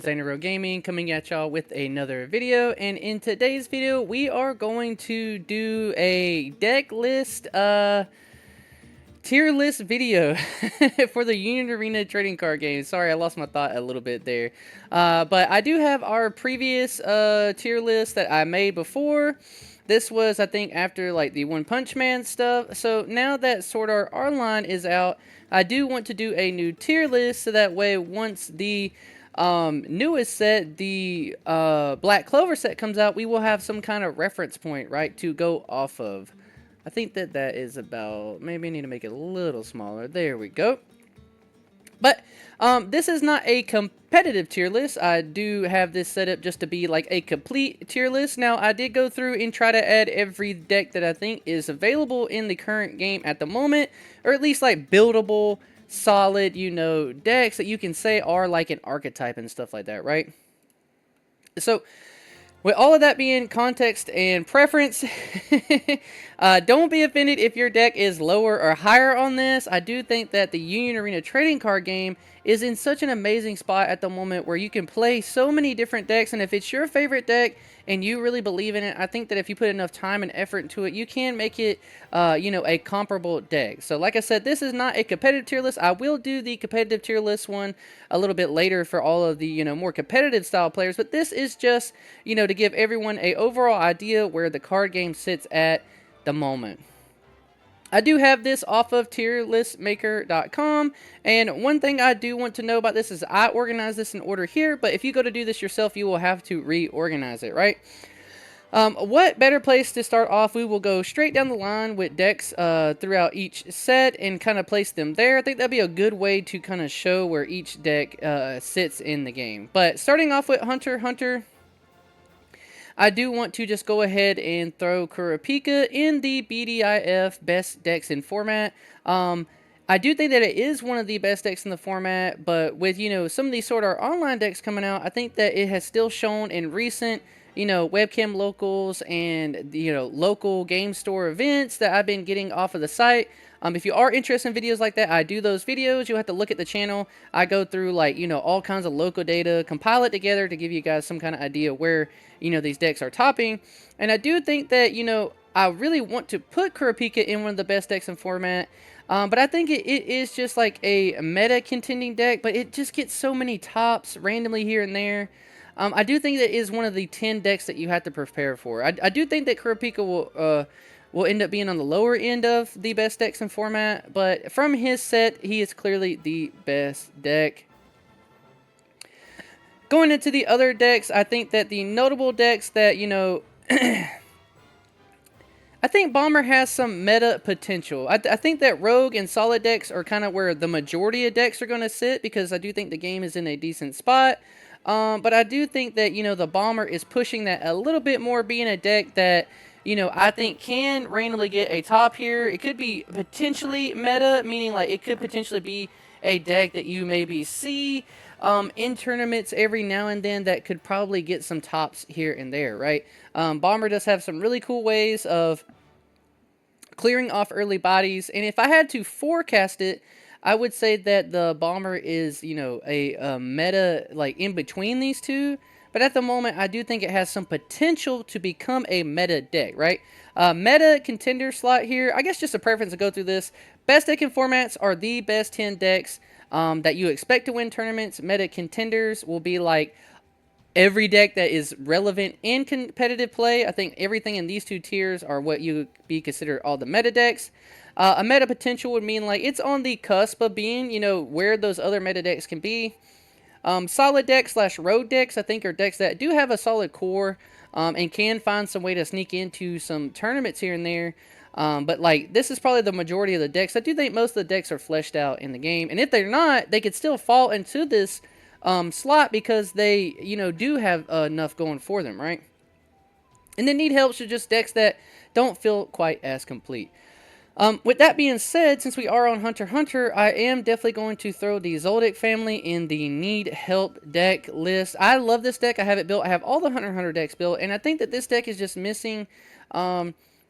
Xanaro Gaming, coming at y'all with another video. And in today's video, we are going to do a deck list, tier list video for the Union Arena trading card game. Sorry, I lost my thought a little bit there. But I do have our previous tier list that I made before. This was, I think, after like the One-Punch-Man stuff. So now that Sword Art Online is out, I do want to do a new tier list so that way once the newest set, the Black Clover set comes out, we will have some kind of reference point, right, to go off of. I think that is about, maybe I need to make it a little smaller. There we go. But this is not a competitive tier list. I do have this set up just to be like a complete tier list. Now, I did go through and try to add every deck that I think is available in the current game at the moment, or at least like buildable, solid, you know, decks that you can say are like an archetype and stuff like that, right? So, with all of that being context and preference, don't be offended if your deck is lower or higher on this. I do think that the Union Arena trading card game is in such an amazing spot at the moment where you can play so many different decks, and if it's your favorite deck and you really believe in it, I think that if you put enough time and effort into it, you can make it, you know, a comparable deck. So like I said, this is not a competitive tier list. I will do the competitive tier list one a little bit later for all of the, you know, more competitive style players, but this is just, you know, to give everyone a overall idea where the card game sits at the moment. I do have this off of tierlistmaker.com, and one thing I do want to know about this is I organize this in order here, but if you go to do this yourself, you will have to reorganize it, right? What better place to start off? We will go straight down the line with decks throughout each set and kind of place them there. I think that'd be a good way to kind of show where each deck sits in the game. But starting off with hunterxhunter, I do want to just go ahead and throw Kurapika in the BDIF best decks in format. I do think that it is one of the best decks in the format, but with, you know, some of these Sword Art Online decks coming out, I think that it has still shown in recent, you know, webcam locals and, you know, local game store events that I've been getting off of the site. If you are interested in videos like that, I do those videos. You'll have to look at the channel. I go through, like, you know, all kinds of local data, compile it together to give you guys some kind of idea where, you know, these decks are topping. And I do think that, you know, I really want to put Kurapika in one of the best decks in format. But I think it is just like a meta contending deck, but it just gets so many tops randomly here and there. I do think that is one of the 10 decks that you have to prepare for. I do think that Kurapika will end up being on the lower end of the best decks in format, but from his set, he is clearly the best deck. Going into the other decks, I think that the notable decks that, you know, I think Bomber has some meta potential. I think that Rogue and Solid decks are kind of where the majority of decks are going to sit, because I do think the game is in a decent spot. But I do think that, you know, the Bomber is pushing that a little bit more, being a deck that, you know, I think can randomly get a top here. It could be potentially meta, meaning like it could potentially be a deck that you maybe see in tournaments every now and then that could probably get some tops here and there, right? Bomber does have some really cool ways of clearing off early bodies, and if I had to forecast it, I would say that the Bomber is, you know, a meta, like, in between these two. But at the moment, I do think it has some potential to become a meta deck, right? Meta contender slot here. I guess just a preference to go through this. Best deck in formats are the best 10 decks that you expect to win tournaments. Meta contenders will be like every deck that is relevant in competitive play. I think everything in these two tiers are what you would be considered all the meta decks. A meta potential would mean like it's on the cusp of being, you know, where those other meta decks can be. Solid decks / road decks, I think, are decks that do have a solid core and can find some way to sneak into some tournaments here and there. But, like, this is probably the majority of the decks. I do think most of the decks are fleshed out in the game. And if they're not, they could still fall into this slot because they, you know, do have enough going for them, right? And then need help to just decks that don't feel quite as complete. With that being said, since we are on hunterxhunter, I am definitely going to throw the Zoldyck family in the need help deck list. I love this deck. I have it built. I have all the hunterxhunter decks built, and I think that this deck is just missing,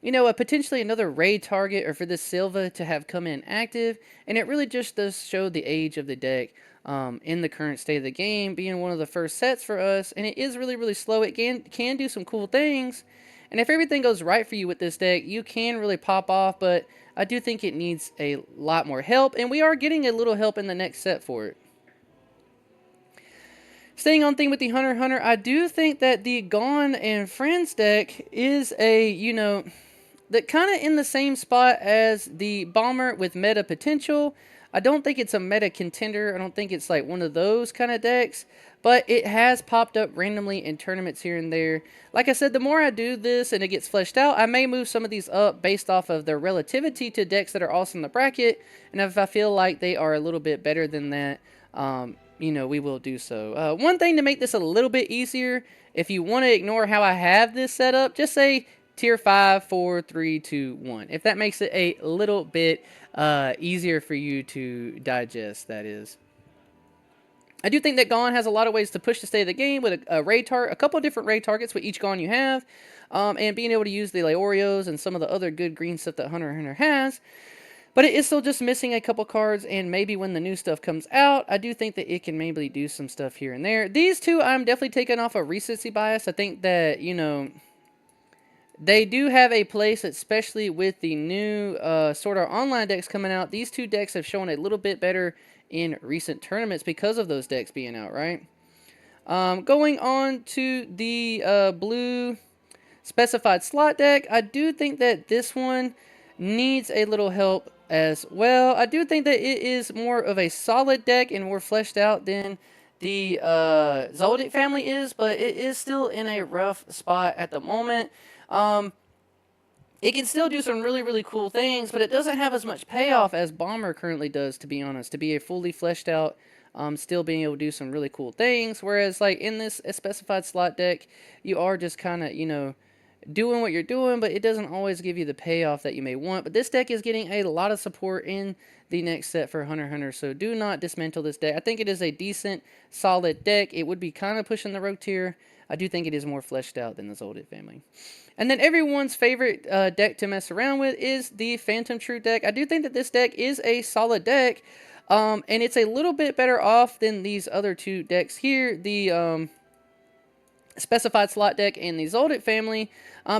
you know, potentially another raid target, or for this Silva to have come in active. And it really just does show the age of the deck in the current state of the game, being one of the first sets for us. And it is really, really slow. It can do some cool things. And if everything goes right for you with this deck, you can really pop off. But I do think it needs a lot more help. And we are getting a little help in the next set for it. Staying on theme with the hunter, I do think that the Gone and Friends deck is a, you know, that kind of in the same spot as the Bomber with meta potential. I don't think it's a meta contender. I don't think it's like one of those kind of decks, but it has popped up randomly in tournaments here and there. Like I said, the more I do this and it gets fleshed out, I may move some of these up based off of their relativity to decks that are also in the bracket. And if I feel like they are a little bit better than that, you know, we will do so. One thing to make this a little bit easier, if you want to ignore how I have this set up, just say tier 5, 4, 3, 2, 1. If that makes it a little bit easier for you to digest, that is. I do think that Gone has a lot of ways to push the state of the game with a couple of different raid targets with each Gone you have, and being able to use the Leorios and some of the other good green stuff that Hunter has. But it is still just missing a couple cards, and maybe when the new stuff comes out, I do think that it can maybe do some stuff here and there. These two, I'm definitely taking off a recency bias. I think that, you know, they do have a place, especially with the new Sword Art Online decks coming out. These two decks have shown a little bit better in recent tournaments because of those decks being out, right? Going on to the blue specified slot deck, I do think that this one needs a little help as well. I do think that it is more of a solid deck and more fleshed out than the Zoldyck family is, but it is still in a rough spot at the moment. It can still do some really, really cool things, but it doesn't have as much payoff as Bomber currently does, to be honest, to be a fully fleshed out, still being able to do some really cool things. Whereas, like, in this specified slot deck, you are just kind of, you know, doing what you're doing, but it doesn't always give you the payoff that you may want. But this deck is getting a lot of support in the next set for Hunter, so do not dismantle this deck. I think it is a decent, solid deck. It would be kind of pushing the rogue tier. I do think it is more fleshed out than the Zoldyck family. And then everyone's favorite deck to mess around with is the Phantom True deck. I do think that this deck is a solid deck, and it's a little bit better off than these other two decks here. The specified slot deck and the Zoldyck family,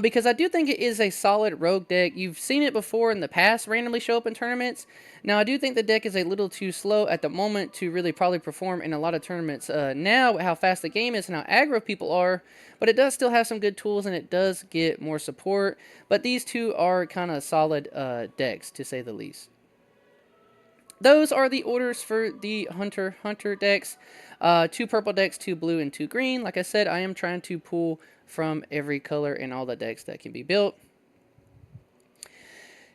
because I do think it is a solid rogue deck. You've seen it before in the past randomly show up in tournaments. Now, I do think the deck is a little too slow at the moment to really probably perform in a lot of tournaments now, how fast the game is and how aggro people are, but it does still have some good tools and it does get more support. But these two are kind of solid decks, to say the least. Those are the orders for the Hunter decks. 2 purple decks, 2 blue, and 2 green. Like I said, I am trying to pull from every color in all the decks that can be built.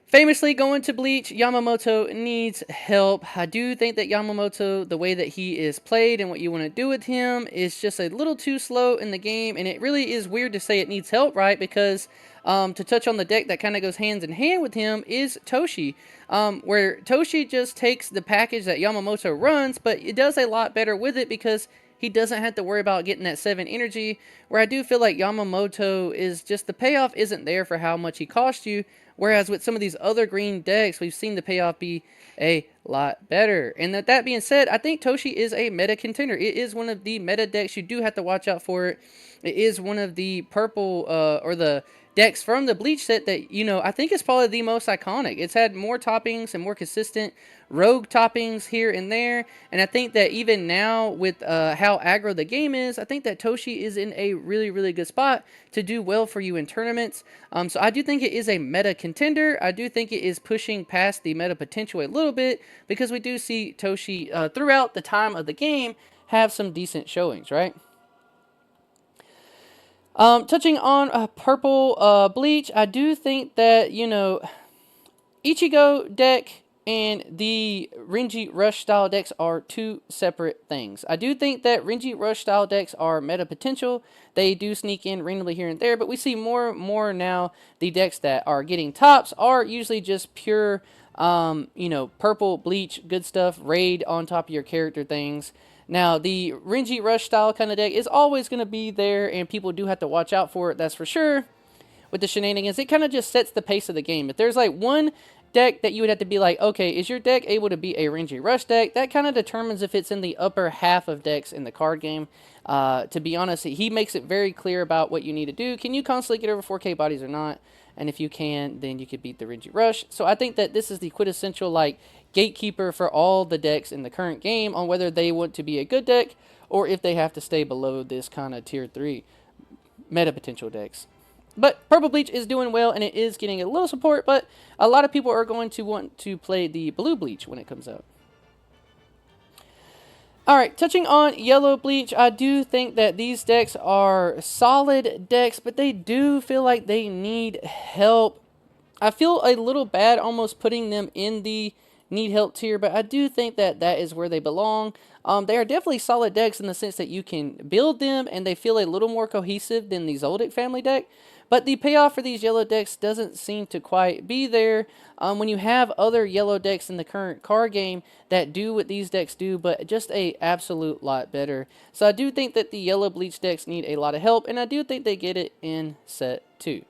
Famously, going to Bleach, Yamamoto needs help. I do think that Yamamoto, the way that he is played and what you want to do with him, is just a little too slow in the game. And it really is weird to say it needs help, right? Because to touch on the deck that kind of goes hands in hand with him is Toshi. Where Toshi just takes the package that Yamamoto runs, but it does a lot better with it because he doesn't have to worry about getting that 7 energy. Where I do feel like Yamamoto is just, the payoff isn't there for how much he costs you. Whereas with some of these other green decks, we've seen the payoff be a lot better. And that being said, I think Toshi is a meta contender. It is one of the meta decks. You do have to watch out for it. It is one of the purple or the decks from the Bleach set that, you know, I think is probably the most iconic. It's had more toppings and more consistent rogue toppings here and there. And I think that even now with how aggro the game is, I think that Toshi is in a really, really good spot to do well for you in tournaments. So I do think it is a meta contender. I do think it is pushing past the meta potential a little bit because we do see Toshi throughout the time of the game have some decent showings, right? Touching on purple Bleach, I do think that, you know, Ichigo deck and the Renji Rush style decks are 2 separate things. I do think that Renji Rush style decks are meta potential. They do sneak in randomly here and there, but we see more and more now the decks that are getting tops are usually just pure, you know, purple Bleach, good stuff, raid on top of your character things. Now, the Renji Rush style kind of deck is always going to be there, and people do have to watch out for it, that's for sure. with the shenanigans. It kind of just sets the pace of the game. If there's like one deck that you would have to be like, okay, is your deck able to be a rangy rush deck? That kind of determines if it's in the upper half of decks in the card game. To be honest, he makes it very clear about what you need to do. Can you constantly get over 4K bodies or not? And if you can, then you could beat the Renji Rush. So I think that this is the quintessential like gatekeeper for all the decks in the current game on whether they want to be a good deck or if they have to stay below this kind of tier 3 meta potential decks. But Purple Bleach is doing well, and it is getting a little support, but a lot of people are going to want to play the Blue Bleach when it comes out. Alright, touching on Yellow Bleach, I do think that these decks are solid decks, but they do feel like they need help. I feel a little bad almost putting them in the need help tier, but I do think that that is where they belong. They are definitely solid decks in the sense that you can build them, and they feel a little more cohesive than the Zoldyck family deck. But the payoff for these yellow decks doesn't seem to quite be there when you have other yellow decks in the current card game that do what these decks do, but just a absolute lot better. So I do think that the Yellow Bleach decks need a lot of help, and I do think they get it in set 2.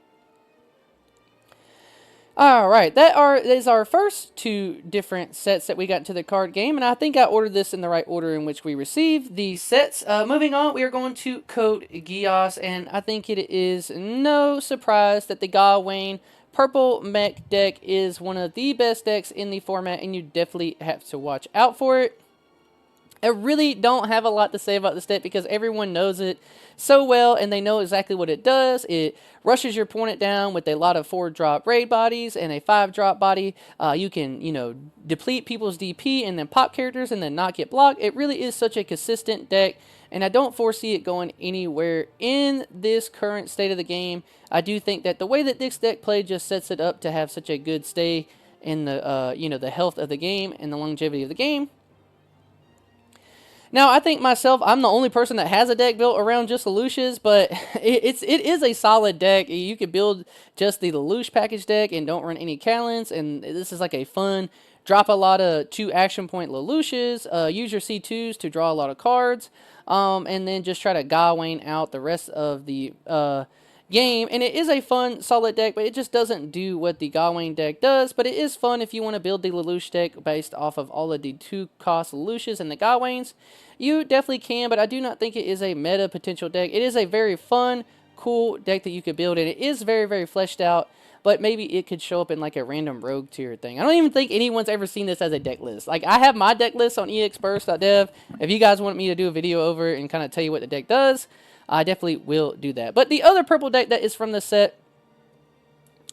Alright, that is our first 2 different sets that we got into the card game, and I think I ordered this in the right order in which we received these sets. Moving on, we are going to codegeass, and I think it is no surprise that the Gawain Purple Mech deck is one of the best decks in the format, and you definitely have to watch out for it. I really don't have a lot to say about this deck because everyone knows it so well and they know exactly what it does. It rushes your opponent down with a lot of 4-drop raid bodies and a 5-drop body. You can, deplete people's DP and then pop characters and then not get blocked. It really is such a consistent deck, and I don't foresee it going anywhere in this current state of the game. I do think that the way that this deck played just sets it up to have such a good stay in the, the health of the game and the longevity of the game. Now, I think myself, I'm the only person that has a deck built around just Lelouch's, but it is a solid deck. You could build just the Lelouch package deck and don't run any Callens, and this is like a fun, drop a lot of 2 action point Lelouch's, use your C2s to draw a lot of cards, and then just try to Gawain out the rest of the game. And it is a fun, solid deck, but it just doesn't do what the Gawain deck does. But it is fun if you want to build the Lelouch deck based off of all of the 2-cost Lelouches and the Gawains. You definitely can, but I do not think it is a meta potential deck. It is a very fun, cool deck that you could build, and it is very, very fleshed out. But maybe it could show up in like a random rogue tier thing. I don't even think anyone's ever seen this as a deck list. Like, I have my deck list on exburst.dev. If you guys want me to do a video over it and kind of tell you what the deck does, I definitely will do that. But the other purple deck that is from the set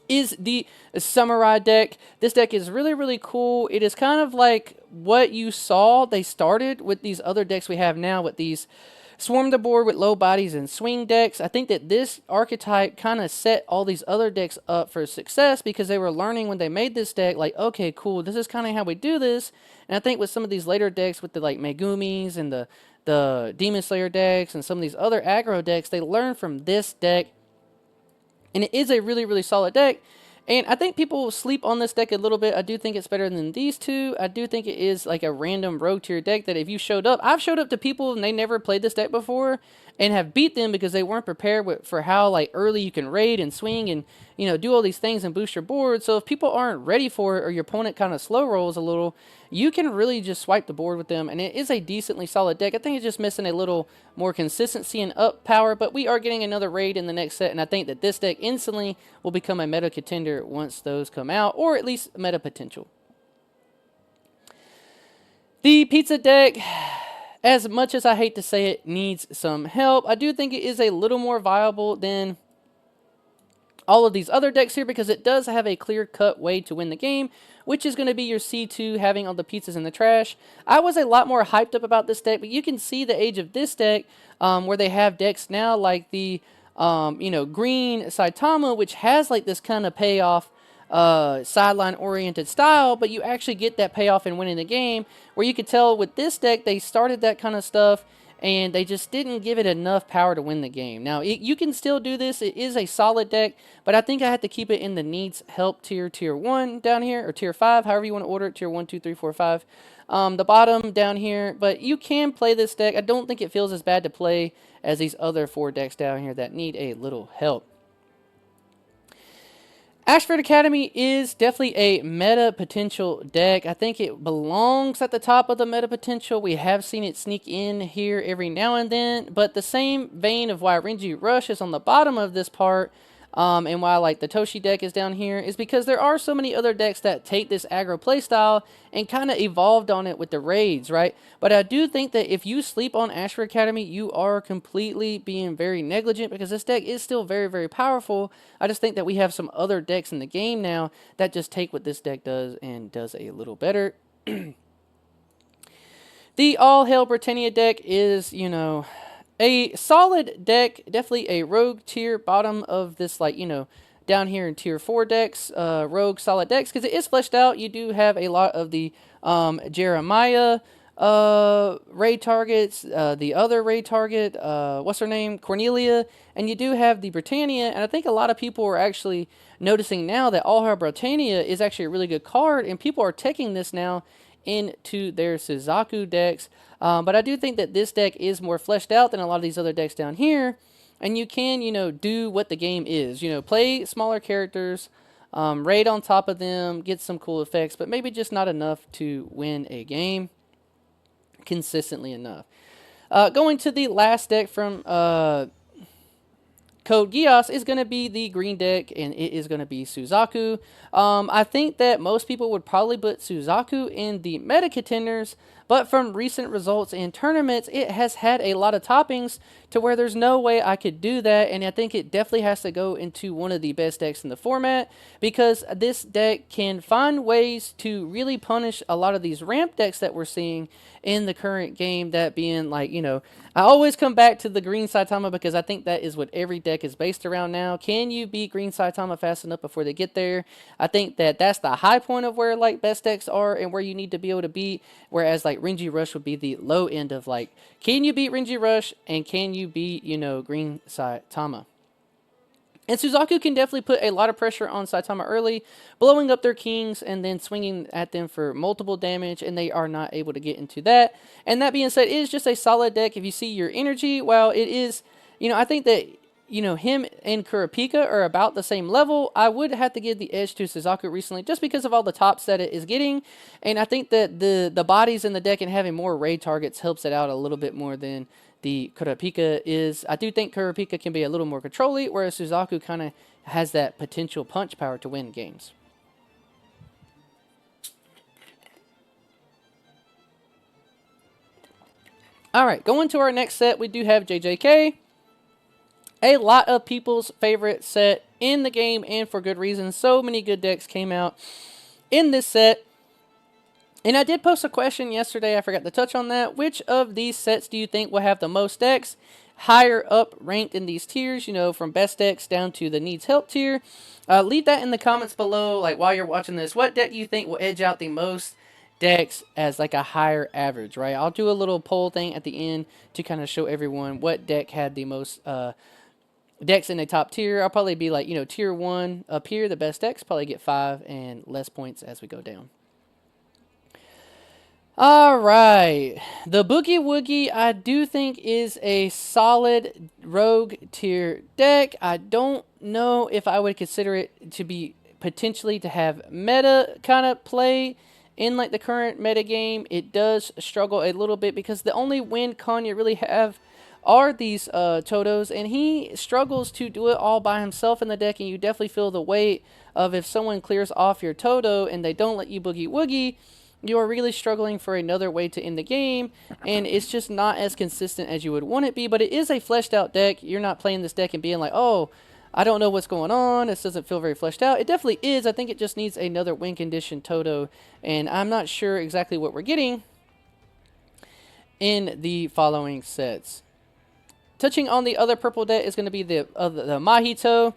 is the Samurai deck. This deck is really, really cool. It is kind of like what you saw. They started with these other decks we have now with these swarm the board with low bodies and swing decks. I think that this archetype kind of set all these other decks up for success because they were learning when they made this deck, like, okay, cool, this is kind of how we do this. And I think with some of these later decks with the like Megumis and the Demon Slayer decks and some of these other aggro decks, they learned from this deck. And it is a really, really solid deck. And I think people sleep on this deck a little bit. I do think it's better than these two. I do think it is like a random rogue tier deck that if you showed up, I've showed up to people and they never played this deck before and have beat them because they weren't prepared for how like early you can raid and swing and, do all these things and boost your board. So if people aren't ready for it or your opponent kind of slow rolls a little, you can really just swipe the board with them. And it is a decently solid deck. I think it's just missing a little more consistency and up power, but we are getting another raid in the next set. And I think that this deck instantly will become a meta contender once those come out, or at least meta potential. The pizza deck, as much as I hate to say it, needs some help. I do think it is a little more viable than all of these other decks here because it does have a clear-cut way to win the game, which is going to be your C2 having all the pizzas in the trash. I was a lot more hyped up about this deck, but you can see the age of this deck where they have decks now like the, green Saitama, which has like this kind of payoff sideline-oriented style, but you actually get that payoff in winning the game, where you could tell with this deck they started that kind of stuff, and they just didn't give it enough power to win the game. Now, you can still do this. It is a solid deck, but I think I have to keep it in the needs help tier 1 down here, or tier 5, however you want to order it, tier 1, 2, 3, 4, 5. The bottom down here, but you can play this deck. I don't think it feels as bad to play as these other 4 decks down here that need a little help. Ashford Academy is definitely a meta potential deck. I think it belongs at the top of the meta potential. We have seen it sneak in here every now and then, but the same vein of why Renji Rush is on the bottom of this part, and why like the Toshi deck is down here, is because there are so many other decks that take this aggro playstyle and kind of evolved on it with the raids, right? But I do think that if you sleep on Ashford Academy, you are completely being very negligent, because this deck is still very, very powerful. I just think that we have some other decks in the game now that just take what this deck does and does a little better. The All Hail Britannia deck is, you know, a solid deck, definitely a rogue tier, bottom of this, like, you know, down here in tier 4 decks, rogue solid decks, because it is fleshed out. You do have a lot of the Jeremiah raid targets, the other raid target, what's her name, Cornelia, and you do have the Britannia, and I think a lot of people are actually noticing now that All Hail Britannia is actually a really good card, and people are taking this now into their Suzaku decks. But I do think that this deck is more fleshed out than a lot of these other decks down here. And you can, you know, do what the game is. You know, play smaller characters, raid on top of them, get some cool effects, but maybe just not enough to win a game consistently enough. Going to the last deck from Code Geass is going to be the green deck, and it is going to be Suzaku. I think that most people would probably put Suzaku in the meta contenders, but from recent results in tournaments, it has had a lot of toppings to where there's no way I could do that, and I think it definitely has to go into one of the best decks in the format, because this deck can find ways to really punish a lot of these ramp decks that we're seeing in the current game, that being like, you know, I always come back to the green Saitama, because I think that is what every deck is based around now. Can you beat green Saitama fast enough before they get there? I think that that's the high point of where like best decks are and where you need to be able to beat, whereas like Renji Rush would be the low end of like, can you beat Renji Rush and can you beat, you know, green Saitama? And Suzaku can definitely put a lot of pressure on Saitama early, blowing up their kings and then swinging at them for multiple damage, and they are not able to get into that. And that being said, it is just a solid deck. If you see your energy, well, it is, you know, I think that, you know, him and Kurapika are about the same level. I would have to give the edge to Suzaku recently just because of all the tops that it is getting. And I think that the bodies in the deck and having more raid targets helps it out a little bit more than the Kurapika is. I do think Kurapika can be a little more controlly, whereas Suzaku kind of has that potential punch power to win games. Alright, going to our next set, we do have JJK. A lot of people's favorite set in the game, and for good reason. So many good decks came out in this set. And I did post a question yesterday, I forgot to touch on that. Which of these sets do you think will have the most decks higher up ranked in these tiers, you know, from best decks down to the needs help tier? Leave that in the comments below, like while you're watching this. What deck do you think will edge out the most decks as like a higher average, right? I'll do a little poll thing at the end to kind of show everyone what deck had the most decks in the top tier. I'll probably be like, you know, tier 1 up here, the best decks probably get 5 and less points as we go down. Alright, the Boogie Woogie I do think is a solid rogue tier deck. I don't know if I would consider it to be potentially to have meta kind of play in like the current meta game. It does struggle a little bit because the only win con you really have are these Todos, and he struggles to do it all by himself in the deck, and you definitely feel the weight of if someone clears off your Todo and they don't let you Boogie Woogie, you are really struggling for another way to end the game, and it's just not as consistent as you would want it be. But it is a fleshed out deck. You're not playing this deck and being like, oh, I don't know what's going on, this doesn't feel very fleshed out. It definitely is. I think it just needs another win condition Todo, and I'm not sure exactly what we're getting in the following sets. Touching on the other purple deck is going to be the Mahito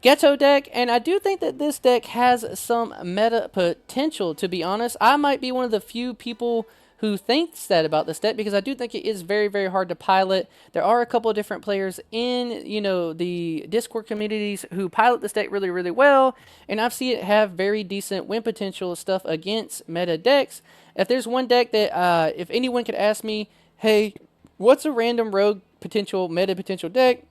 Ghetto deck, and I do think that this deck has some meta potential, to be honest. I might be one of the few people who thinks that about this deck, because I do think it is very, very hard to pilot. There are a couple of different players in, you know, the Discord communities who pilot this deck really, really well, and I've seen it have very decent win potential stuff against meta decks. If there's one deck that, if anyone could ask me, hey, what's a random rogue potential, meta potential deck?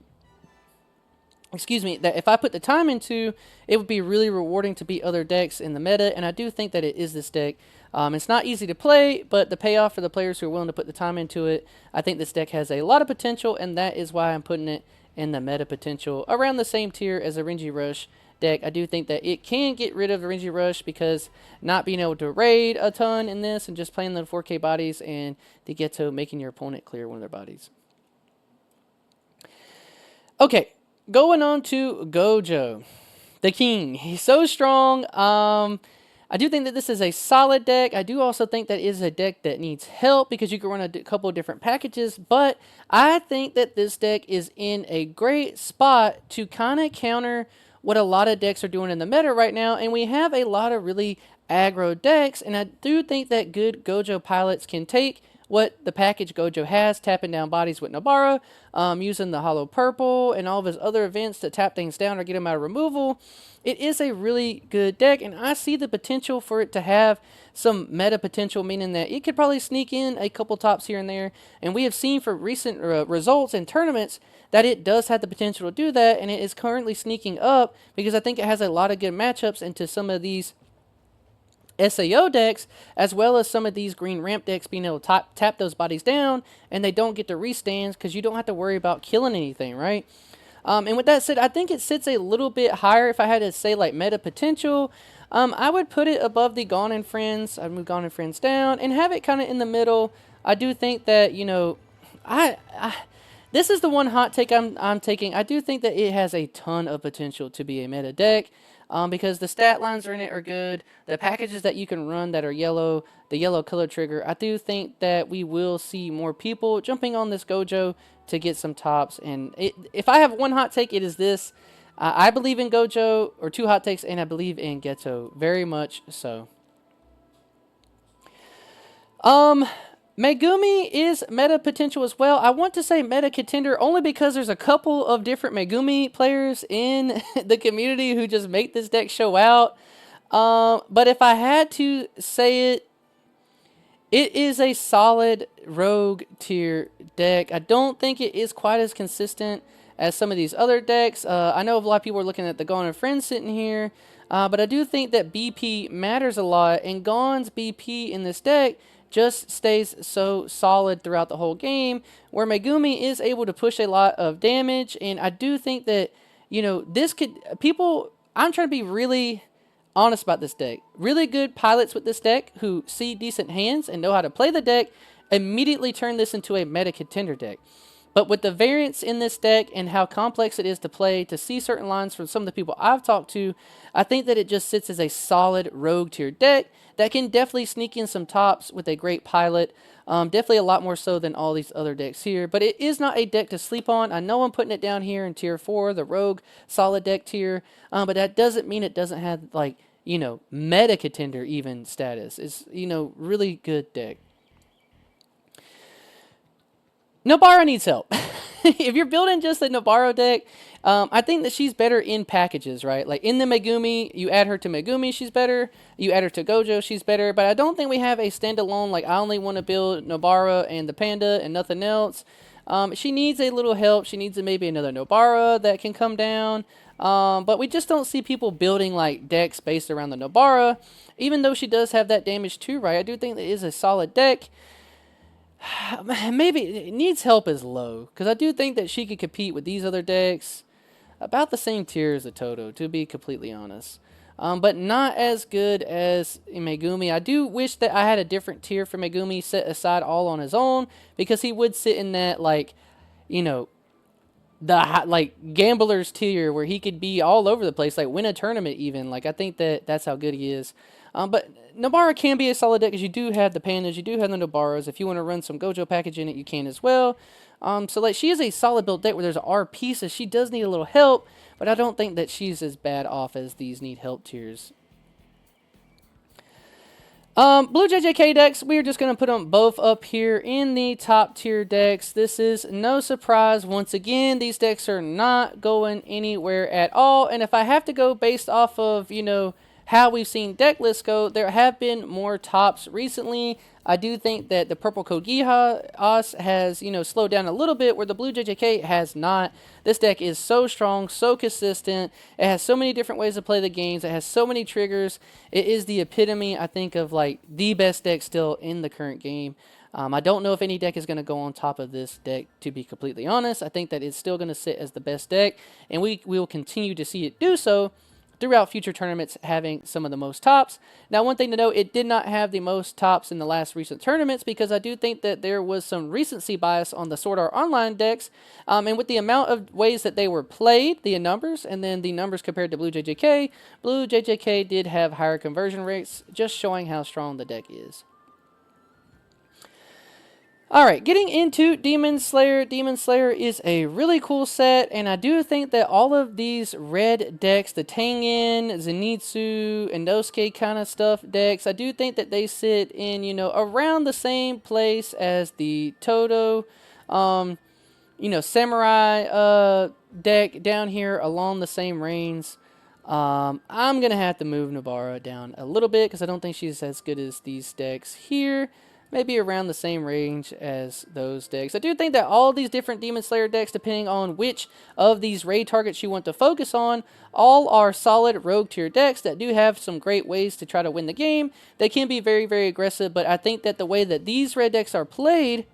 excuse me, that if I put the time into, it would be really rewarding to beat other decks in the meta, and I do think that it is this deck. It's not easy to play, but the payoff for the players who are willing to put the time into it, I think this deck has a lot of potential, and that is why I'm putting it in the meta potential around the same tier as a Renji Rush deck. I do think that it can get rid of the Renji Rush because not being able to raid a ton in this and just playing the 4K bodies and the Geto making your opponent clear one of their bodies. Okay, going on to Gojo, the king. He's so strong. I do think that this is a solid deck. I do also think that it is a deck that needs help because you can run a couple of different packages. But I think that this deck is in a great spot to kind of counter what a lot of decks are doing in the meta right now. And we have a lot of really aggro decks. And I do think that good Gojo pilots can take what the package Gojo has, tapping down bodies with Nobara, using the Hollow Purple and all of his other events to tap things down or get him out of removal. It is a really good deck, and I see the potential for it to have some meta potential, meaning that it could probably sneak in a couple tops here and there. And we have seen for recent results in tournaments that it does have the potential to do that, and it is currently sneaking up because I think it has a lot of good matchups into some of these SAO decks, as well as some of these green ramp decks being able to tap those bodies down, and they don't get to restands because you don't have to worry about killing anything, right? And with that said, I think it sits a little bit higher. If I had to say like meta potential, I would put it above the Gone and Friends. I'd move Gone and Friends down and have it kind of in the middle. I do think that, you know, this is the one hot take I'm taking. I do think that it has a ton of potential to be a meta deck. Because the stat lines are in it are good. The packages that you can run that are yellow, the yellow color trigger, I do think that we will see more people jumping on this Gojo to get some tops. And if I have one hot take, it is this. I believe in Gojo, or two hot takes, and I believe in Geto. Very much so. Megumi is meta potential as well. I want to say meta contender only because there's a couple of different Megumi players in the community who just make this deck show out. But if I had to say it, it is a solid rogue tier deck. I don't think it is quite as consistent as some of these other decks. I know a lot of people are looking at the Gone and Friends sitting here. But I do think that BP matters a lot. And Gone's BP in this deck just stays so solid throughout the whole game, where Megumi is able to push a lot of damage. And I do think that, you know, this could, I'm trying to be really honest about this deck. Really good pilots with this deck who see decent hands and know how to play the deck immediately turn this into a meta contender deck. But with the variance in this deck and how complex it is to play, to see certain lines from some of the people I've talked to, I think that it just sits as a solid rogue tier deck that can definitely sneak in some tops with a great pilot. Definitely a lot more so than all these other decks here. But it is not a deck to sleep on. I know I'm putting it down here in tier 4, the rogue solid deck tier. But that doesn't mean it doesn't have, like, you know, meta contender even status. It's, you know, really good deck. Nobara needs help. If you're building just a Nobara deck, I think that she's better in packages, right? Like in the Megumi, you add her to Megumi, she's better. You add her to Gojo, she's better. But I don't think we have a standalone, like I only want to build Nobara and the Panda and nothing else. She needs a little help. She needs maybe another Nobara that can come down. But we just don't see people building like decks based around the Nobara. Even though she does have that damage too, right? I do think that it is a solid deck. Maybe it needs help is low, because I do think that she could compete with these other decks about the same tier as a Toto, to be completely honest. But not as good as Megumi. I do wish that I had a different tier for Megumi set aside all on his own, because he would sit in that, like, you know, the like gambler's tier where he could be all over the place, like win a tournament even. Like I think that that's how good he is. But Nobara can be a solid deck because you do have the Pandas, you do have the Nobaras. If you want to run some Gojo package in it, you can as well. So like she is a solid build deck where there's R pieces. She does need a little help, but I don't think that she's as bad off as these need help tiers. Blue JJK decks, we're just going to put them both up here in the top tier decks. This is no surprise. Once again, these decks are not going anywhere at all. And if I have to go based off of, you know, how we've seen deck lists go, there have been more tops recently. I do think that the purple codegeass has, slowed down a little bit where the blue JJK has not. This deck is so strong, so consistent. It has so many different ways to play the games. It has so many triggers. It is the epitome, I think, of like the best deck still in the current game. I don't know if any deck is going to go on top of this deck, to be completely honest. I think that it's still going to sit as the best deck, and we will continue to see it do so throughout future tournaments, having some of the most tops. Now, one thing to note, it did not have the most tops in the last recent tournaments because I do think that there was some recency bias on the Sword Art Online decks, and with the amount of ways that they were played, the numbers, and then the numbers compared to Blue JJK did have higher conversion rates, just showing how strong the deck is. Alright, getting into Demon Slayer. Demon Slayer is a really cool set, and I do think that all of these red decks, the Tengen, Zenitsu, Inosuke kind of stuff decks, I do think that they sit in, around the same place as the Todo, Samurai deck down here along the same reigns. I'm going to have to move Nobara down a little bit because I don't think she's as good as these decks here. Maybe around the same range as those decks. I do think that all these different Demon Slayer decks, depending on which of these raid targets you want to focus on, all are solid rogue tier decks that do have some great ways to try to win the game. They can be very, very aggressive, but I think that the way that these red decks are played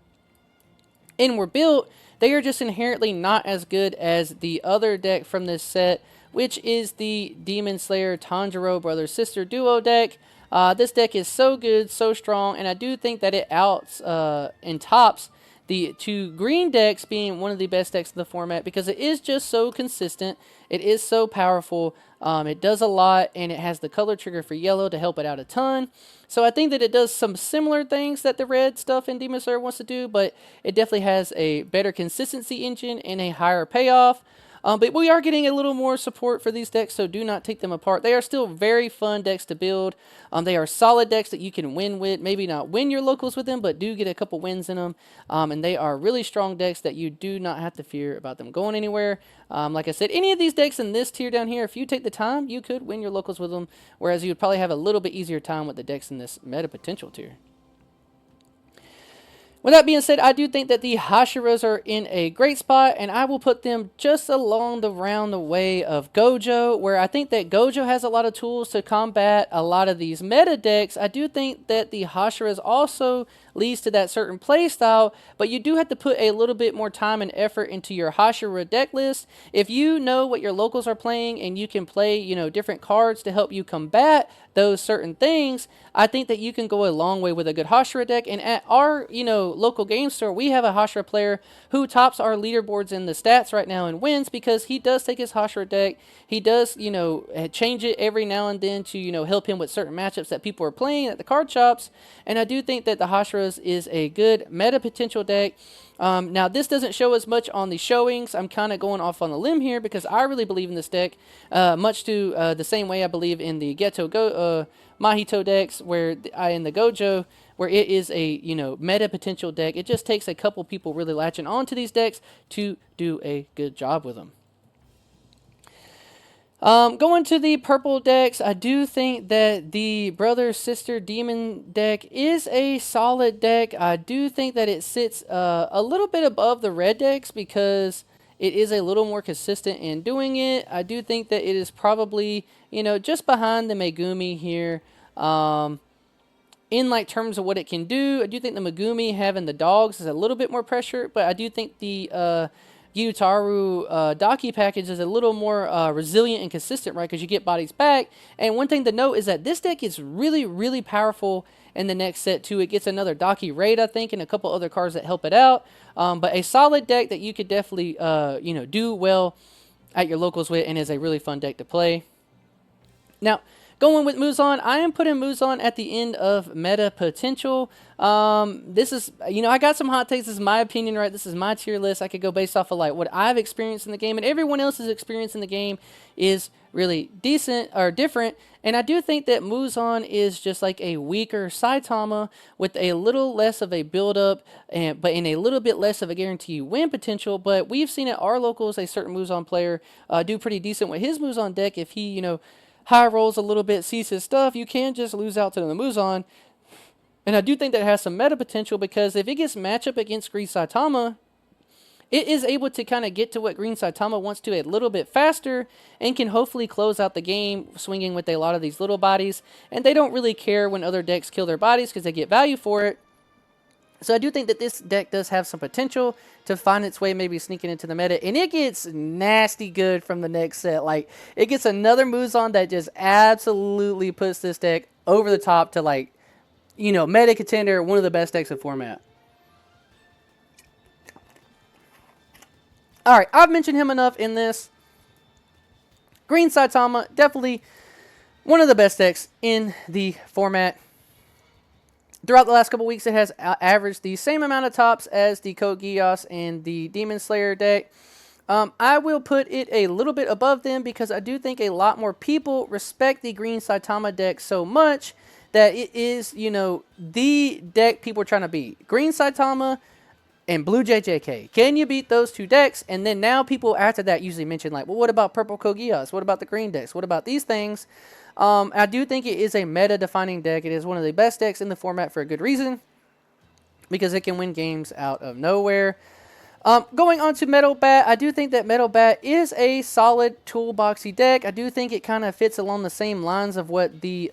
and were built, they are just inherently not as good as the other deck from this set, which is the Demon Slayer Tanjiro brother-sister duo deck. This deck is so good, so strong, and I do think that it outs and tops the two green decks being one of the best decks of the format because it is just so consistent. It is so powerful. It does a lot, and it has the color trigger for yellow to help it out a ton. So I think that it does some similar things that the red stuff in Demon Slayer wants to do, but it definitely has a better consistency engine and a higher payoff. But we are getting a little more support for these decks, so do not take them apart. They are still very fun decks to build. They are solid decks that you can win with. Maybe not win your locals with them, but do get a couple wins in them. And they are really strong decks that you do not have to fear about them going anywhere. Like I said, any of these decks in this tier down here, if you take the time, you could win your locals with them, whereas you would probably have a little bit easier time with the decks in this meta potential tier. With that being said, I do think that the Hashiras are in a great spot, and I will put them just along the way of Gojo, where I think that Gojo has a lot of tools to combat a lot of these meta decks. I do think that the Hashiras also leads to that certain play style, but you do have to put a little bit more time and effort into your Hashira deck list. If you know what your locals are playing and you can play, different cards to help you combat those certain things, I think that you can go a long way with a good Hashira deck. And at our, local game store, we have a Hashira player who tops our leaderboards in the stats right now and wins because he does take his Hashira deck. He does, change it every now and then to, help him with certain matchups that people are playing at the card shops. And I do think that the Hashira is a good meta potential deck. Now, this doesn't show as much on the showings. I'm kind of going off on a limb here because I really believe in this deck, much to the same way I believe in the Mahito decks, where in the Gojo, where it is a meta potential deck. It just takes a couple people really latching onto these decks to do a good job with them. Going to the purple decks, I do think that the brother-sister demon deck is a solid deck. I do think that it sits a little bit above the red decks because it is a little more consistent in doing it. I do think that it is probably, just behind the Megumi here. In terms of what it can do, I do think the Megumi having the dogs is a little bit more pressure, but I do think the Gyutaru Daki package is a little more resilient and consistent, right? Because you get bodies back. And one thing to note is that this deck is really, really powerful in the next set too. It gets another Daki raid, I think, and a couple other cards that help it out. But a solid deck that you could definitely, do well at your locals with, and is a really fun deck to play. Now, going with Muzan, I am putting Muzan at the end of meta potential. This is, I got some hot takes. This is my opinion, right? This is my tier list. I could go based off of what I've experienced in the game, and everyone else's experience in the game is really decent or different. And I do think that Muzan is just like a weaker Saitama with a little less of a build-up, but in a little bit less of a guarantee win potential. But we've seen at our locals a certain Muzan player do pretty decent with his Muzan deck if he, high rolls a little bit, sees his stuff, you can just lose out to the Muzan. And I do think that has some meta potential, because if it gets matchup against Green Saitama, it is able to kind of get to what Green Saitama wants to a little bit faster, and can hopefully close out the game swinging with a lot of these little bodies. And they don't really care when other decks kill their bodies, because they get value for it. So I do think that this deck does have some potential to find its way maybe sneaking into the meta. And it gets nasty good from the next set. Like, it gets another Muzan that just absolutely puts this deck over the top to, like, you know, meta contender, one of the best decks in format. Alright, I've mentioned him enough in this. Green Saitama, definitely one of the best decks in the format. Throughout the last couple weeks, it has averaged the same amount of tops as the codegeass and the demonslayer deck. I will put it a little bit above them, because I do think a lot more people respect the Green Saitama deck so much that it is, you know, the deck people are trying to beat. Green Saitama and Blue JJK. Can you beat those two decks? And then now people after that usually mention, like, well, what about purple codegeass? What about the green decks? What about these things? I do think it is a meta-defining deck. It is one of the best decks in the format for a good reason, because it can win games out of nowhere. Going on to Metal Bat, I do think that Metal Bat is a solid toolboxy deck. I do think it kind of fits along the same lines of what the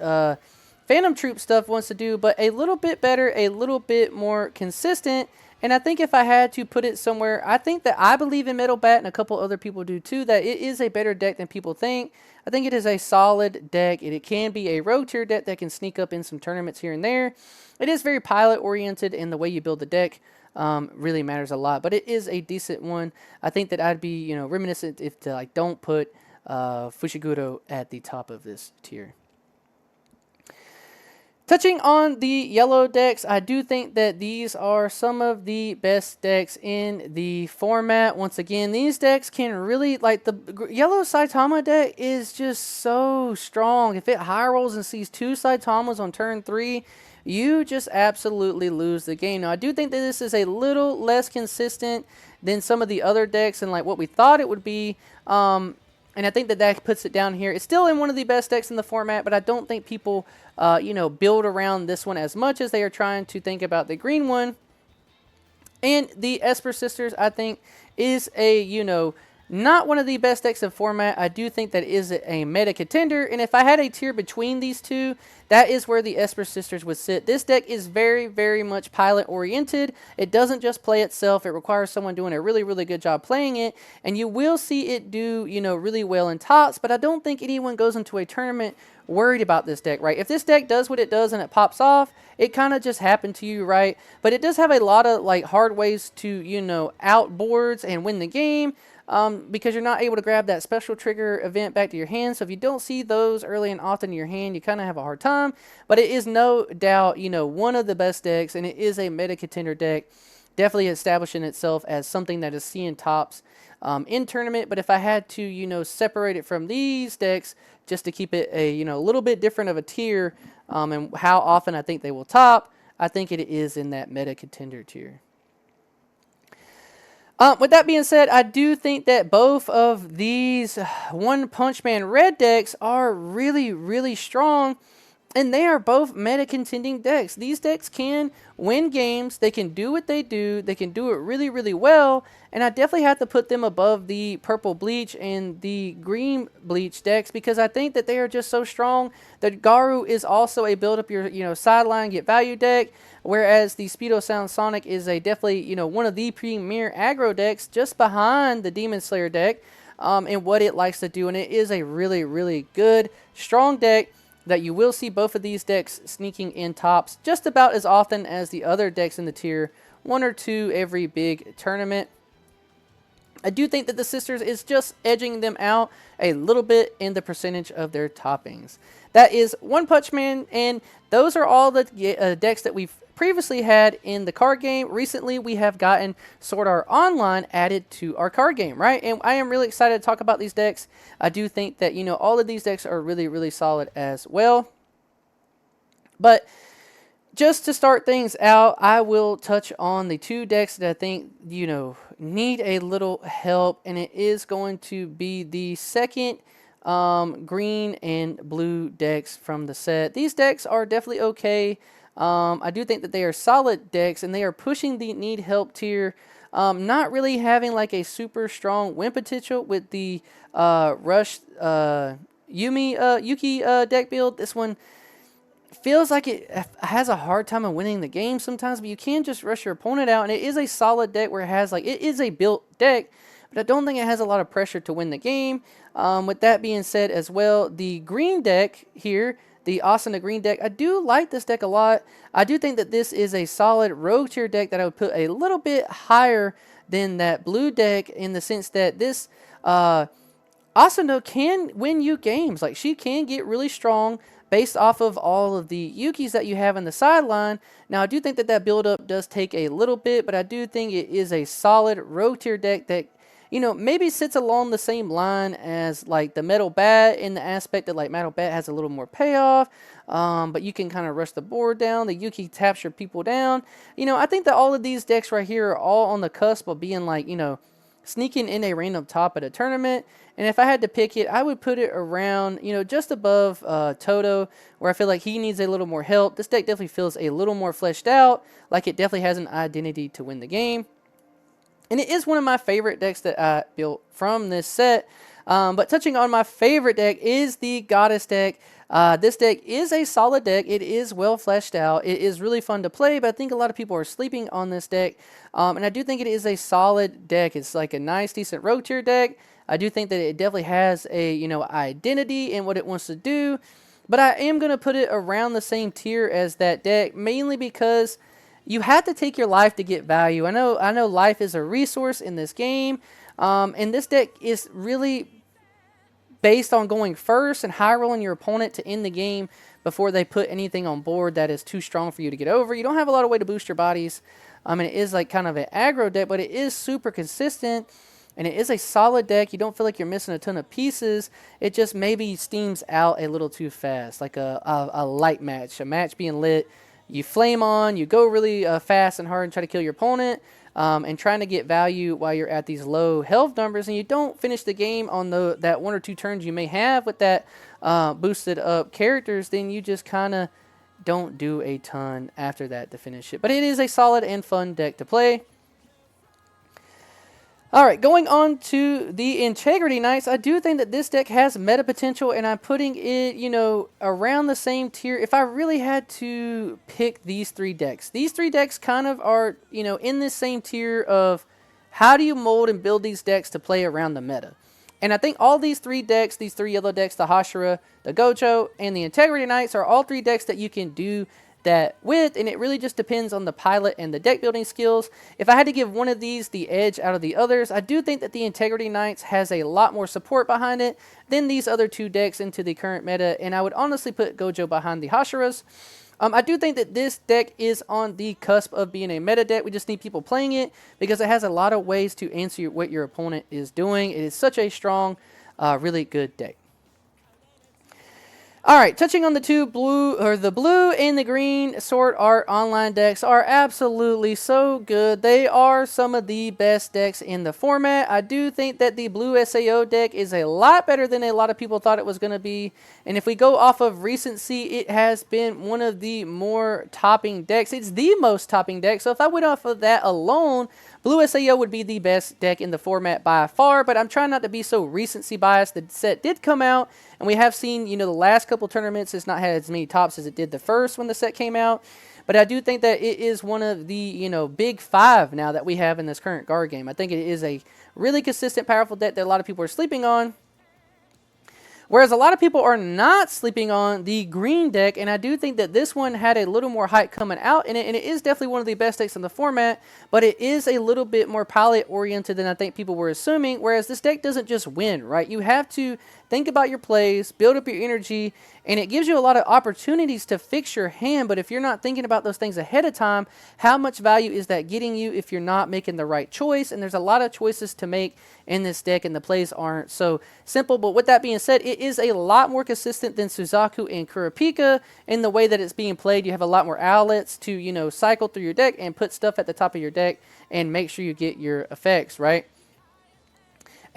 Phantom Troop stuff wants to do, but a little bit better, a little bit more consistent. And I think if I had to put it somewhere, I think that I believe in Metal Bat, and a couple other people do too, that it is a better deck than people think. I think it is a solid deck. It can be a rogue tier deck that can sneak up in some tournaments here and there. It is very pilot oriented, and the way you build the deck really matters a lot. But it is a decent one. I think that I'd be, you know, reminiscent if to, like, don't put Fushiguro at the top of this tier. Touching on the yellow decks, I do think that these are some of the best decks in the format. Once again, these decks can really, like, the yellow Saitama deck is just so strong. If it high rolls and sees 2 Saitamas on turn 3, you just absolutely lose the game. Now, I do think that this is a little less consistent than some of the other decks and, like, what we thought it would be. And I think that that puts it down here. It's still in one of the best decks in the format, but I don't think people, you know, build around this one as much as they are trying to think about the green one. And the Esper Sisters, I think, is a, you know, not one of the best decks in format. I do think that is a meta contender. And if I had a tier between these two, that is where the Esper Sisters would sit. This deck is very, very much pilot oriented. It doesn't just play itself. It requires someone doing a really, really good job playing it. And you will see it do, you know, really well in tops. But I don't think anyone goes into a tournament worried about this deck, right? If this deck does what it does and it pops off, it kind of just happened to you, right? But it does have a lot of, like, hard ways to, you know, out boards and win the game. Because you're not able to grab that special trigger event back to your hand. So if you don't see those early and often in your hand, you kind of have a hard time. But it is no doubt, you know, one of the best decks, and it is a meta contender deck. Definitely establishing itself as something that is seeing tops in tournament. But if I had to, you know, separate it from these decks just to keep it a, you know, a little bit different of a tier, and how often I think they will top, I think it is in that meta contender tier. With that being said, I do think that both of these One-Punch-Man red decks are really, really strong, and they are both meta-contending decks. These decks can win games, they can do what they do it really, really well, and I definitely have to put them above the purple Bleach and the green Bleach decks, because I think that they are just so strong. The Garu is also a build up your, you know, sideline, get value deck, whereas the Speedo Sound Sonic is a definitely, you know, one of the premier aggro decks just behind the Demon Slayer deck, and what it likes to do. And it is a really, really good, strong deck that you will see both of these decks sneaking in tops just about as often as the other decks in the tier, 1 or 2 every big tournament. I do think that the Sisters is just edging them out a little bit in the percentage of their toppings. That is One-Punchman, and those are all the decks that we've previously had in the card game. Recently, we have gotten Sword Art Online added to our card game, right? And I am really excited to talk about these decks. I do think that, you know, all of these decks are really, really solid as well. But just to start things out, I will touch on the 2 decks that I think, you know, need a little help, and it is going to be the second green and blue decks from the set. These decks are definitely okay. I do think that they are solid decks, and they are pushing the need help tier. Not really having like a super strong win potential with the Rush Yuki deck build. This one feels like it has a hard time of winning the game sometimes, but you can just rush your opponent out, and it is a solid deck where it has like, it is a built deck, but I don't think it has a lot of pressure to win the game. With that being said as well, the green deck here, the Asuna green deck, I do like this deck a lot. I do think that this is a solid rogue tier deck that I would put a little bit higher than that blue deck, in the sense that this Asuna can win you games. Like, she can get really strong based off of all of the Yukis that you have in the sideline. Now, I do think that that build-up does take a little bit, but I do think it is a solid rogue tier deck that, you know, maybe sits along the same line as like the Metal Bat, in the aspect that like Metal Bat has a little more payoff, but you can kind of rush the board down. The Yuki taps your people down. You know, I think that all of these decks right here are all on the cusp of being like, you know, sneaking in a random top at a tournament. And if I had to pick it, I would put it around, you know, just above Toto, where I feel like he needs a little more help. This deck definitely feels a little more fleshed out, like it definitely has an identity to win the game. And it is one of my favorite decks that I built from this set. But touching on my favorite deck is the Goddess deck. This deck is a solid deck. It is well fleshed out. It is really fun to play, but I think a lot of people are sleeping on this deck. And I do think it is a solid deck. It's like a nice, decent rogue tier deck. I do think that it definitely has a, you know, identity in what it wants to do. But I am going to put it around the same tier as that deck, mainly because you have to take your life to get value. I know life is a resource in this game. And this deck is really based on going first and high rolling your opponent to end the game before they put anything on board that is too strong for you to get over. You don't have a lot of way to boost your bodies. And it is like kind of an aggro deck, but it is super consistent. And it is a solid deck. You don't feel like you're missing a ton of pieces. It just maybe steams out a little too fast, like a light match. A match being lit, you flame on, you go really fast and hard and try to kill your opponent, and trying to get value while you're at these low health numbers, and you don't finish the game on that 1 or 2 turns you may have with that boosted up characters, then you just kind of don't do a ton after that to finish it. But it is a solid and fun deck to play. Alright, going on to the Integrity Knights, I do think that this deck has meta potential, and I'm putting it, you know, around the same tier. If I really had to pick these 3 decks, these 3 decks kind of are, you know, in this same tier of how do you mold and build these decks to play around the meta. And I think all these 3 decks, these 3 yellow decks, the Hashira, the Gojo, and the Integrity Knights, are all 3 decks that you can do that with, and it really just depends on the pilot and the deck building skills. If I had to give one of these the edge out of the others, I do think that the Integrity Knights has a lot more support behind it than these other 2 decks into the current meta, and I would honestly put Gojo behind the Hashiras. I do think that this deck is on the cusp of being a meta deck. We just need people playing it because it has a lot of ways to answer what your opponent is doing. It is such a strong, really good deck. Alright, touching on the the blue and the green Sword Art Online decks are absolutely so good. They are some of the best decks in the format. I do think that the blue SAO deck is a lot better than a lot of people thought it was going to be. And if we go off of recency, it has been one of the more topping decks. It's the most topping deck. So if I went off of that alone, blue SAO would be the best deck in the format by far, but I'm trying not to be so recency biased. The set did come out, and we have seen, you know, the last couple tournaments, it's not had as many tops as it did the first when the set came out, but I do think that it is one of the, you know, big 5 now that we have in this current guard game. I think it is a really consistent, powerful deck that a lot of people are sleeping on. Whereas a lot of people are not sleeping on the green deck, and I do think that this one had a little more hype coming out in it, and it is definitely one of the best decks in the format, but it is a little bit more pilot-oriented than I think people were assuming, whereas this deck doesn't just win, right? You have to think about your plays, build up your energy, and it gives you a lot of opportunities to fix your hand, but if you're not thinking about those things ahead of time, how much value is that getting you if you're not making the right choice? And there's a lot of choices to make in this deck, and the plays aren't so simple. But with that being said, it is a lot more consistent than Suzaku and Kurapika in the way that it's being played. You have a lot more outlets to, you know, cycle through your deck and put stuff at the top of your deck and make sure you get your effects, right?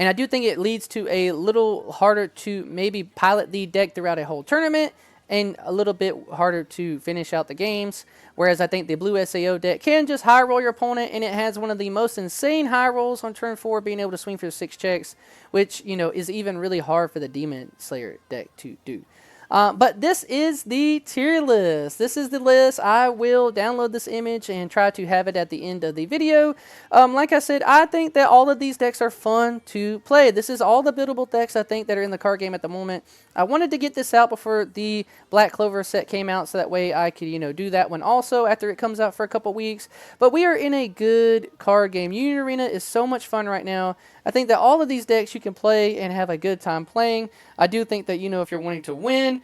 And I do think it leads to a little harder to maybe pilot the deck throughout a whole tournament, and a little bit harder to finish out the games. Whereas I think the blue SAO deck can just high roll your opponent, and it has one of the most insane high rolls on turn 4, being able to swing for 6 checks, which, you know, is even really hard for the Demon Slayer deck to do. But this is the tier list. This is the list. I will download this image and try to have it at the end of the video. Like I said, I think that all of these decks are fun to play. This is all the buildable decks I think that are in the card game at the moment. I wanted to get this out before the Black Clover set came out, so that way I could, you know, do that one also after it comes out for a couple weeks. But we are in a good card game. Union Arena is so much fun right now. I think that all of these decks you can play and have a good time playing. I do think that, you know, if you're wanting to win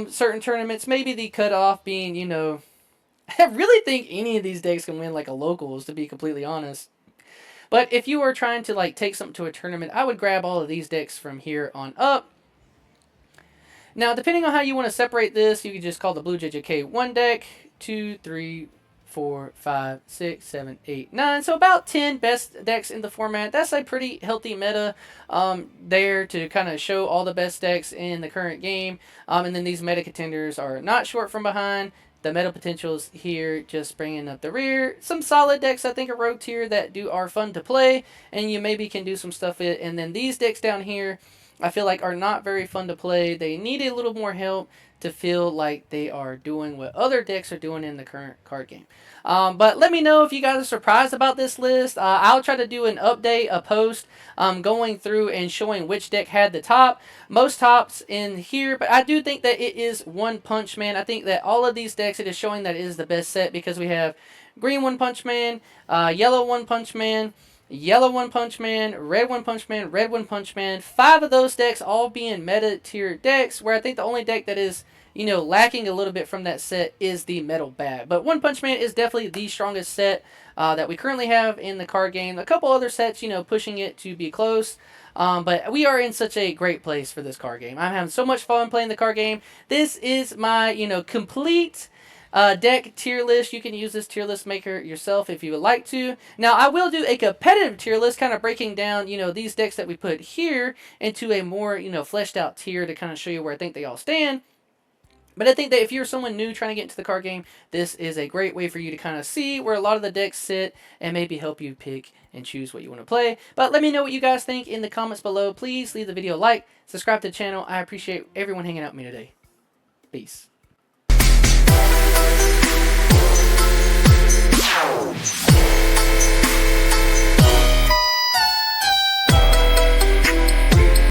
certain tournaments, maybe the cutoff being, you know, I really think any of these decks can win like a locals, to be completely honest. But if you are trying to like take something to a tournament, I would grab all of these decks from here on up. Now, depending on how you want to separate this, you can just call the Blue JJK 1 deck, 2, 3, 4, 5, 6, 7, 8, 9. So about 10 best decks in the format. That's a pretty healthy meta there to kind of show all the best decks in the current game. And then these meta contenders are not short from behind. The meta potentials here just bringing up the rear. Some solid decks I think are rogue tier that are fun to play, and you maybe can do some stuff with. And then these decks down here I feel like are not very fun to play. They need a little more help to feel like they are doing what other decks are doing in the current card game. But let me know if you guys are surprised about this list. I'll try to do an update, a post, going through and showing which deck had the most tops in here. But I do think that it is One-Punch-Man. I think that all of these decks, it is showing that it is the best set, because we have green One-Punch-Man, yellow One-Punch-Man, yellow One-Punch-Man, red One-Punch-Man, red One-Punch-Man. 5 of those decks all being meta tier decks, where I think the only deck that is, you know, lacking a little bit from that set is the Metal Bat. But One-Punch-Man is definitely the strongest set that we currently have in the card game. A couple other sets, you know, pushing it to be close. But we are in such a great place for this card game. I'm having so much fun playing the card game. This is my, you know, complete deck tier list. You can use this tier list maker yourself if you would like to. Now, I will do a competitive tier list, kind of breaking down, you know, these decks that we put here into a more, you know, fleshed out tier to kind of show you where I think they all stand. But I think that if you're someone new trying to get into the card game, this is a great way for you to kind of see where a lot of the decks sit and maybe help you pick and choose what you want to play. But let me know what you guys think in the comments below. Please leave the video a like, subscribe to the channel. I appreciate everyone hanging out with me today. Peace.